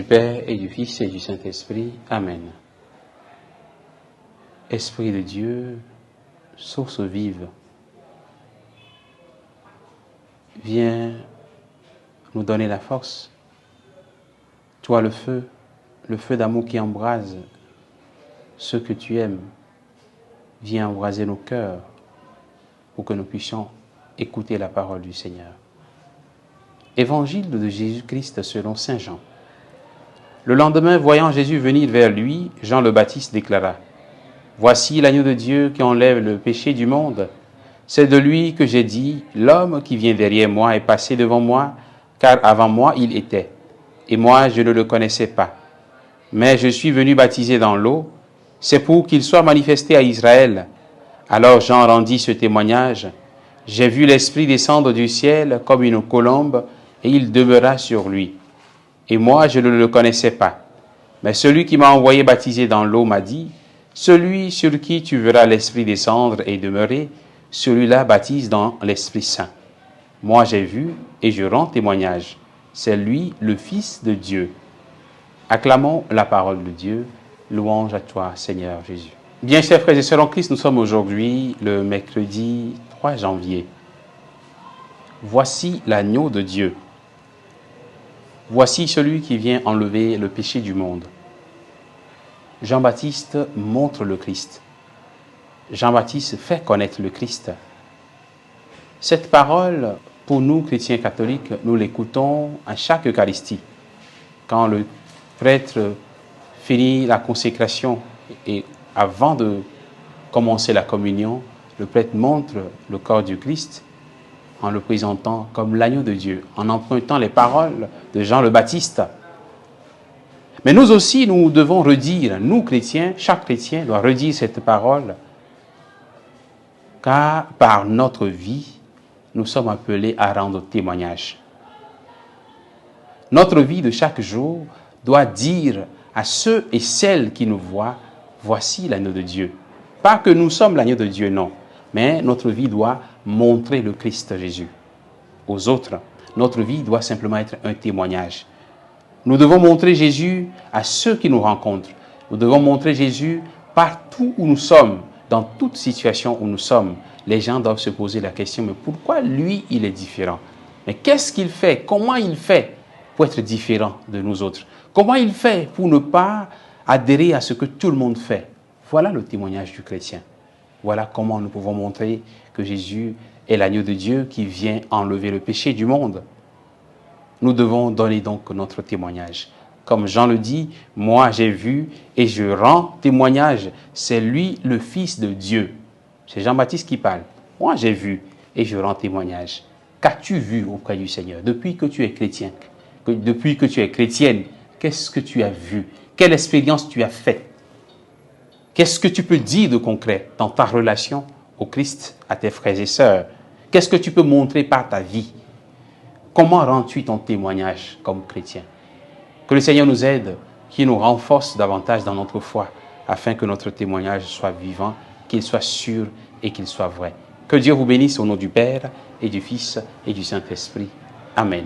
Père et du Fils et du Saint-Esprit. Amen. Esprit de Dieu, source vive, viens nous donner la force. Toi le feu d'amour qui embrase ceux que tu aimes, viens embraser nos cœurs pour que nous puissions écouter la parole du Seigneur. Évangile de Jésus-Christ selon saint Jean. Le lendemain, voyant Jésus venir vers lui, Jean le Baptiste déclara: Voici l'agneau de Dieu qui enlève le péché du monde. C'est de lui que j'ai dit: L'homme qui vient derrière moi est passé devant moi, car avant moi il était. Et moi je ne le connaissais pas. Mais je suis venu baptiser dans l'eau, c'est pour qu'il soit manifesté à Israël. Alors Jean rendit ce témoignage: J'ai vu l'Esprit descendre du ciel comme une colombe, et il demeura sur lui. Et moi, je ne le connaissais pas. Mais celui qui m'a envoyé baptiser dans l'eau m'a dit: Celui sur qui tu verras l'Esprit descendre et demeurer, celui-là baptise dans l'Esprit Saint. Moi, j'ai vu et je rends témoignage. C'est lui, le Fils de Dieu. Acclamons la parole de Dieu. Louange à toi, Seigneur Jésus. Bien, chers frères et sœurs en Christ, nous sommes aujourd'hui le mercredi 3 janvier. Voici l'agneau de Dieu. Voici celui qui vient enlever le péché du monde. Jean-Baptiste montre le Christ. Jean-Baptiste fait connaître le Christ. Cette parole, pour nous, chrétiens catholiques, nous l'écoutons à chaque Eucharistie. Quand le prêtre finit la consécration et avant de commencer la communion, le prêtre montre le corps du Christ en le présentant comme l'agneau de Dieu, en empruntant les paroles de Jean le Baptiste. Mais nous aussi, nous devons redire, nous chrétiens, chaque chrétien doit redire cette parole, car par notre vie, nous sommes appelés à rendre témoignage. Notre vie de chaque jour doit dire à ceux et celles qui nous voient: voici l'agneau de Dieu. Pas que nous sommes l'agneau de Dieu, non, mais notre vie doit montrer le Christ Jésus aux autres. Notre vie doit simplement être un témoignage. Nous devons montrer Jésus à ceux qui nous rencontrent. Nous devons montrer Jésus partout où nous sommes, dans toute situation où nous sommes. Les gens doivent se poser la question: mais pourquoi lui, il est différent? Mais qu'est-ce qu'il fait? Comment il fait pour être différent de nous autres? Comment il fait pour ne pas adhérer à ce que tout le monde fait? Voilà le témoignage du chrétien. Voilà comment nous pouvons montrer que Jésus est l'agneau de Dieu qui vient enlever le péché du monde. Nous devons donner donc notre témoignage. Comme Jean le dit: moi j'ai vu et je rends témoignage. C'est lui le Fils de Dieu. C'est Jean-Baptiste qui parle. Moi j'ai vu et je rends témoignage. Qu'as-tu vu auprès du Seigneur depuis que tu es chrétien? Depuis que tu es chrétienne, qu'est-ce que tu as vu? Quelle expérience tu as faite? Qu'est-ce que tu peux dire de concret dans ta relation au Christ, à tes frères et sœurs? Qu'est-ce que tu peux montrer par ta vie? Comment rends-tu ton témoignage comme chrétien? Que le Seigneur nous aide, qu'il nous renforce davantage dans notre foi, afin que notre témoignage soit vivant, qu'il soit sûr et qu'il soit vrai. Que Dieu vous bénisse au nom du Père et du Fils et du Saint-Esprit. Amen.